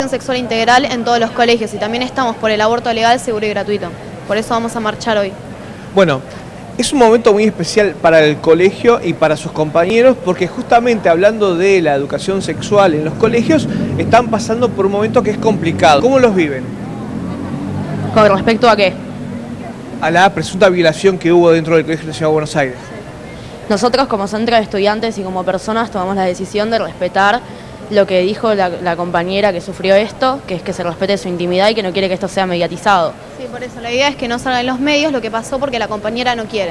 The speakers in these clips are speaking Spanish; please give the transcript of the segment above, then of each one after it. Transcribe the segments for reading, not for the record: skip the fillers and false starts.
Sexual integral en todos los colegios y también estamos por el aborto legal, seguro y gratuito. Por eso vamos a marchar hoy. Bueno, es un momento muy especial para el colegio y para sus compañeros porque justamente hablando de la educación sexual en los colegios están pasando por un momento que es complicado. ¿Cómo los viven? ¿Con respecto a qué? A la presunta violación que hubo dentro del Colegio de la Ciudad de Buenos Aires. Nosotros como centro de estudiantes y como personas tomamos la decisión de respetar lo que dijo la compañera que sufrió esto, que es que se respete su intimidad y que no quiere que esto sea mediatizado. Sí, por eso la idea es que no salga en los medios lo que pasó porque la compañera no quiere.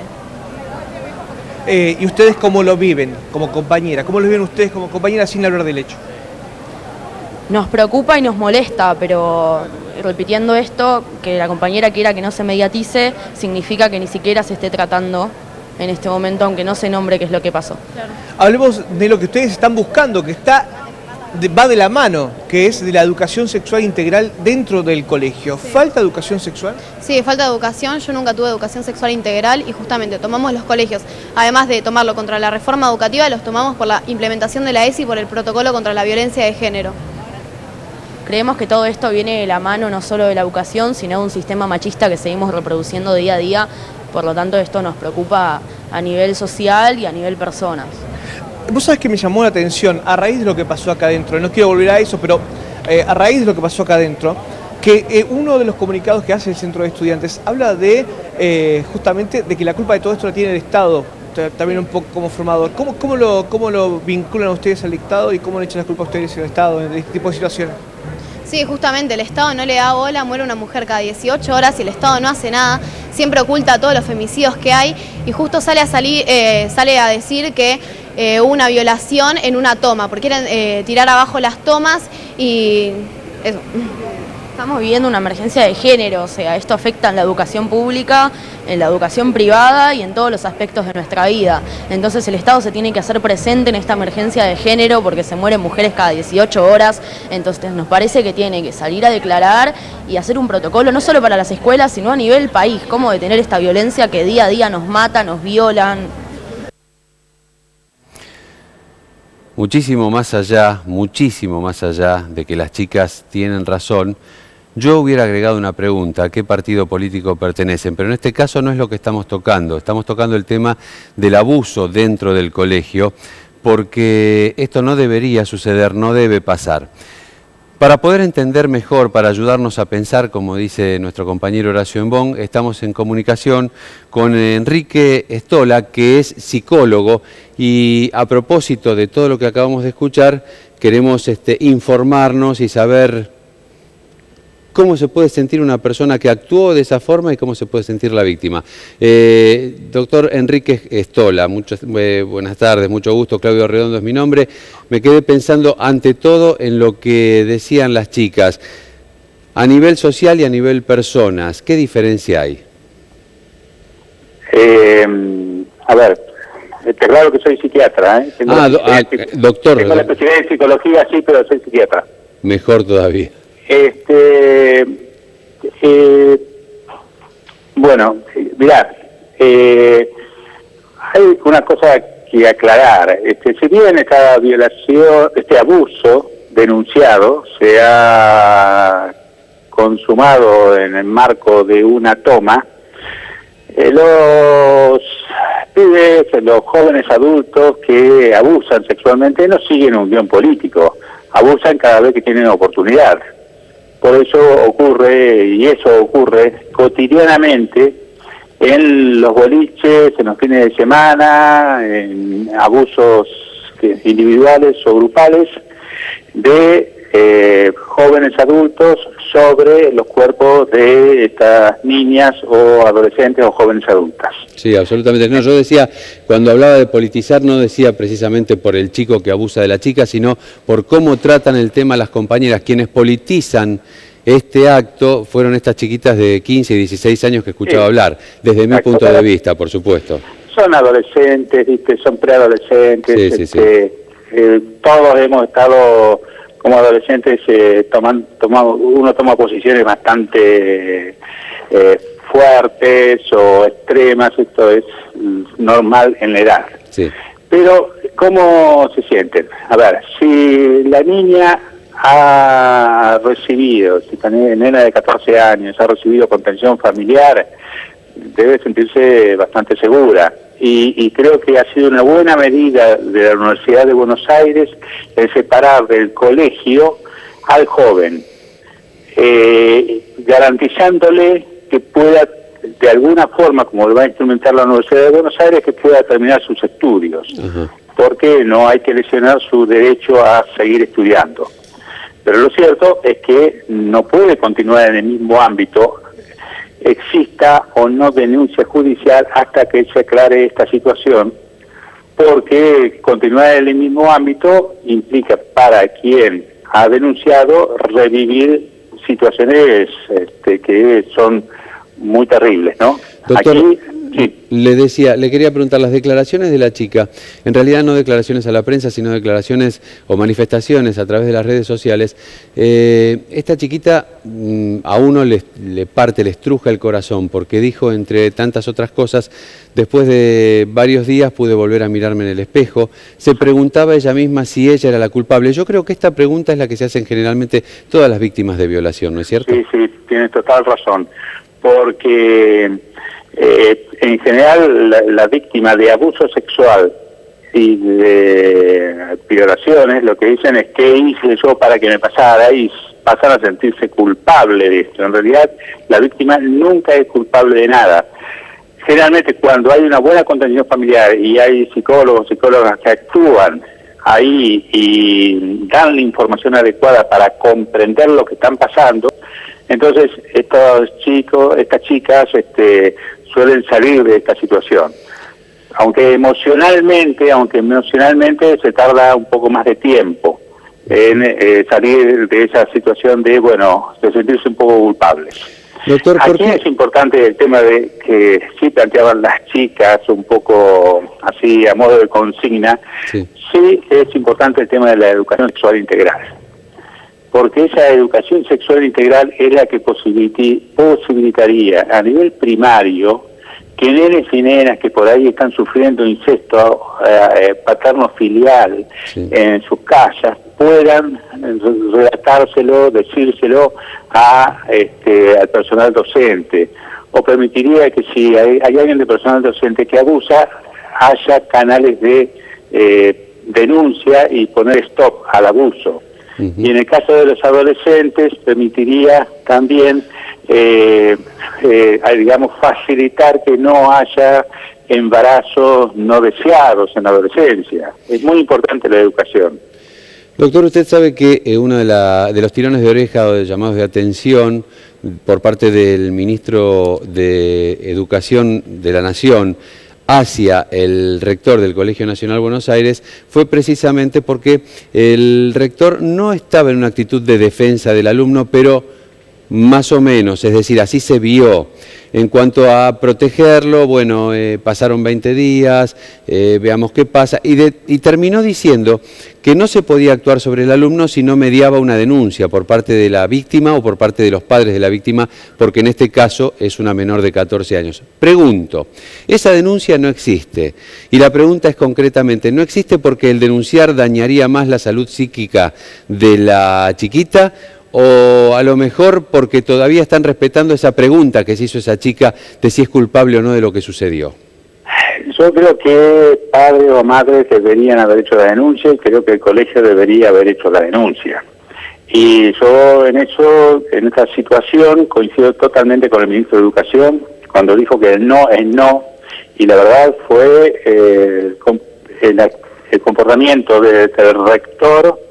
¿Y ustedes cómo lo viven como compañera? ¿Cómo lo viven ustedes como compañera sin hablar del hecho? Nos preocupa y nos molesta, pero repitiendo esto, que la compañera quiera que no se mediatice, significa que ni siquiera se esté tratando en este momento, aunque no se nombre qué es lo que pasó. Claro. Hablemos de lo que ustedes están buscando, que va de la mano, que es de la educación sexual integral dentro del colegio. Sí. ¿Falta educación sexual? Sí, falta educación. Yo nunca tuve educación sexual integral y justamente tomamos los colegios, además de tomarlo contra la reforma educativa, los tomamos por la implementación de la ESI y por el protocolo contra la violencia de género. Creemos que todo esto viene de la mano no solo de la educación, sino de un sistema machista que seguimos reproduciendo día a día. Por lo tanto, esto nos preocupa a nivel social y a nivel personas. Vos sabés que me llamó la atención, a raíz de lo que pasó acá adentro, no quiero volver a eso, pero a raíz de lo que pasó acá adentro, que uno de los comunicados que hace el Centro de Estudiantes habla de justamente de que la culpa de todo esto la tiene el Estado, también un poco como formador. ¿Cómo lo vinculan a ustedes al Estado y cómo le echan la culpa a ustedes al Estado en este tipo de situaciones? Sí, justamente el Estado no le da bola, muere una mujer cada 18 horas y el Estado no hace nada, siempre oculta todos los femicidios que hay y justo sale a decir que hubo una violación en una toma, porque quieren tirar abajo las tomas y eso. Estamos viviendo una emergencia de género, o sea, esto afecta en la educación pública, en la educación privada y en todos los aspectos de nuestra vida. Entonces el Estado se tiene que hacer presente en esta emergencia de género porque se mueren mujeres cada 18 horas. Entonces nos parece que tiene que salir a declarar y hacer un protocolo no solo para las escuelas, sino a nivel país, cómo detener esta violencia que día a día nos mata, nos violan. Muchísimo más allá de que las chicas tienen razón, yo hubiera agregado una pregunta: ¿a qué partido político pertenecen? Pero en este caso no es lo que estamos tocando el tema del abuso dentro del colegio, porque esto no debería suceder, no debe pasar. Para poder entender mejor, para ayudarnos a pensar, como dice nuestro compañero Horacio Embón, estamos en comunicación con Enrique Estola, que es psicólogo, y a propósito de todo lo que acabamos de escuchar, queremos informarnos y saber cómo se puede sentir una persona que actuó de esa forma y cómo se puede sentir la víctima. Doctor Enrique Estola, buenas tardes, mucho gusto, Claudio Redondo es mi nombre. Me quedé pensando ante todo en lo que decían las chicas. A nivel social y a nivel personas, ¿qué diferencia hay? A ver, está claro que soy psiquiatra. Doctor. Tengo la especialidad en psicología, sí, pero soy psiquiatra. Mejor todavía. Bueno, mirá, hay una cosa que aclarar. Si bien esta violación, este abuso denunciado se ha consumado en el marco de una toma, los pibes, los jóvenes adultos que abusan sexualmente no siguen un guión político, abusan cada vez que tienen oportunidad. Por eso ocurre cotidianamente en los boliches, en los fines de semana, en abusos individuales o grupales de jóvenes adultos sobre los cuerpos de estas niñas o adolescentes o jóvenes adultas. Sí, absolutamente. No, yo decía, cuando hablaba de politizar, no decía precisamente por el chico que abusa de la chica, sino por cómo tratan el tema las compañeras. Quienes politizan este acto fueron estas chiquitas de 15 y 16 años que escuchaba hablar, desde mi punto de vista, por supuesto. Son adolescentes, ¿viste? Son preadolescentes, todos hemos estado como adolescentes, uno toma posiciones bastante fuertes o extremas, esto es normal en la edad. Sí. Pero, ¿cómo se sienten? A ver, si la niña ha recibido, si esta nena de 14 años ha recibido contención familiar, debe sentirse bastante segura. Y creo que ha sido una buena medida de la Universidad de Buenos Aires el separar del colegio al joven, garantizándole que pueda, de alguna forma, como lo va a instrumentar la Universidad de Buenos Aires, que pueda terminar sus estudios, porque no hay que lesionar su derecho a seguir estudiando. Pero lo cierto es que no puede continuar en el mismo ámbito, exista o no denuncia judicial, hasta que se aclare esta situación, porque continuar en el mismo ámbito implica para quien ha denunciado revivir situaciones que son muy terribles, ¿no? Doctor, aquí, sí. le quería preguntar, las declaraciones de la chica, en realidad no declaraciones a la prensa, sino declaraciones o manifestaciones a través de las redes sociales, esta chiquita a uno le estruja el corazón, porque dijo, entre tantas otras cosas, después de varios días pude volver a mirarme en el espejo, se preguntaba ella misma si ella era la culpable. Yo creo que esta pregunta es la que se hacen generalmente todas las víctimas de violación, ¿no es cierto? Sí, sí, tienes total razón, porque en general la víctima de abuso sexual y de violaciones lo que dicen es ¿qué hice yo para que me pasara? Y pasan a sentirse culpable de esto. En realidad la víctima nunca es culpable de nada. Generalmente cuando hay una buena contención familiar y hay psicólogas que actúan ahí y dan la información adecuada para comprender lo que están pasando, entonces estas chicas suelen salir de esta situación. Aunque emocionalmente se tarda un poco más de tiempo en salir de esa situación de sentirse un poco culpables. Doctor, aquí es importante el tema de que sí planteaban las chicas un poco así a modo de consigna, sí es importante el tema de la educación sexual integral, porque esa educación sexual integral es la que posibilitaría a nivel primario que nenes y nenas que por ahí están sufriendo incesto paterno-filial en sus casas puedan relatárselo, decírselo al personal docente, o permitiría que si hay alguien de personal docente que abusa, haya canales de denuncia y poner stop al abuso. Y en el caso de los adolescentes permitiría también facilitar que no haya embarazos no deseados en la adolescencia. Es muy importante la educación. Doctor, usted sabe que uno de los tirones de oreja o de llamados de atención por parte del ministro de Educación de la Nación hacia el rector del Colegio Nacional Buenos Aires fue precisamente porque el rector no estaba en una actitud de defensa del alumno, pero más o menos, es decir, así se vio. En cuanto a protegerlo, pasaron 20 días, veamos qué pasa, y terminó diciendo que no se podía actuar sobre el alumno si no mediaba una denuncia por parte de la víctima o por parte de los padres de la víctima, porque en este caso es una menor de 14 años. Pregunto, esa denuncia no existe, y la pregunta es concretamente, ¿no existe porque el denunciar dañaría más la salud psíquica de la chiquita? O a lo mejor porque todavía están respetando esa pregunta que se hizo esa chica de si es culpable o no de lo que sucedió. Yo creo que padre o madre deberían haber hecho la denuncia y creo que el colegio debería haber hecho la denuncia. Y yo en esta situación coincido totalmente con el ministro de Educación cuando dijo que el no es no, y la verdad fue el comportamiento del rector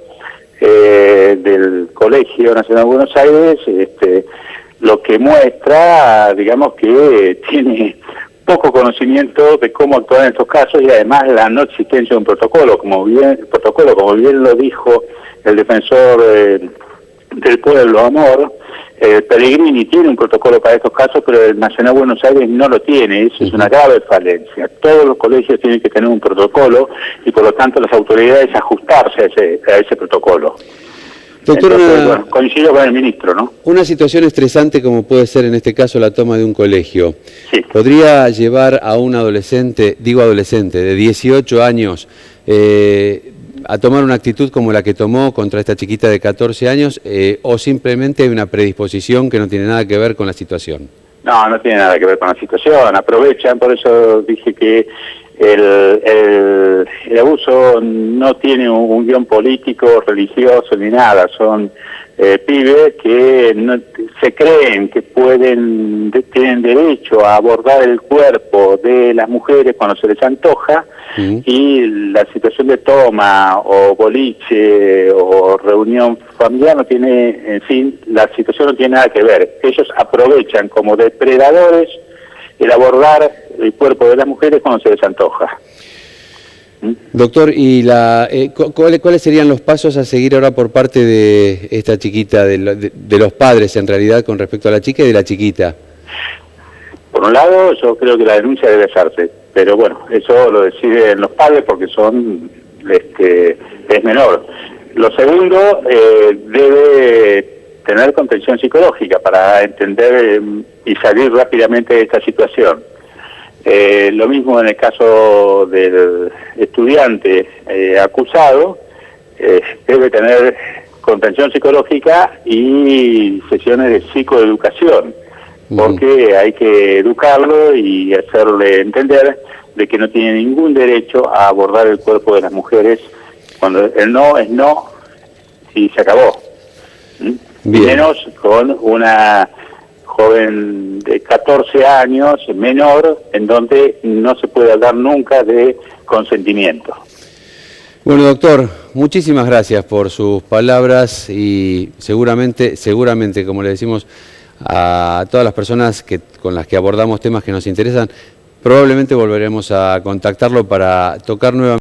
del Colegio Nacional de Buenos Aires, lo que muestra, que tiene poco conocimiento de cómo actuar en estos casos y además la no existencia de un protocolo, como bien lo dijo el defensor del pueblo, Amor. Pellegrini tiene un protocolo para estos casos, pero el Nacional de Buenos Aires no lo tiene. Eso es una grave falencia. Todos los colegios tienen que tener un protocolo y por lo tanto las autoridades ajustarse a ese protocolo. Doctor, entonces, coincido con el ministro, ¿no? Una situación estresante como puede ser en este caso la toma de un colegio, sí, podría llevar a un adolescente, de 18 años, a tomar una actitud como la que tomó contra esta chiquita de 14 años o simplemente hay una predisposición que no tiene nada que ver con la situación? No, no tiene nada que ver con la situación, aprovechan, por eso dije que el abuso no tiene un guión político, religioso ni nada, son pibes que no, se creen que tienen derecho a abordar el cuerpo de las mujeres cuando se les antoja, y la situación de toma o boliche o reunión familiar no tiene, en fin, la situación no tiene nada que ver. Ellos aprovechan como depredadores el abordar el cuerpo de las mujeres cuando se les antoja. Doctor, ¿y cuáles serían los pasos a seguir ahora por parte de esta chiquita, de los padres en realidad, con respecto a la chica y de la chiquita? Por un lado, yo creo que la denuncia debe hacerse, pero bueno, eso lo deciden los padres porque es menor. Lo segundo, debe tener contención psicológica para entender y salir rápidamente de esta situación. Lo mismo en el caso del estudiante acusado, debe tener contención psicológica y sesiones de psicoeducación, porque hay que educarlo y hacerle entender de que no tiene ningún derecho a abordar el cuerpo de las mujeres cuando el no es no y se acabó. Menos con una joven de 14 años, menor, en donde no se puede hablar nunca de consentimiento. Bueno, doctor, muchísimas gracias por sus palabras y seguramente, como le decimos a todas las personas con las que abordamos temas que nos interesan, probablemente volveremos a contactarlo para tocar nuevamente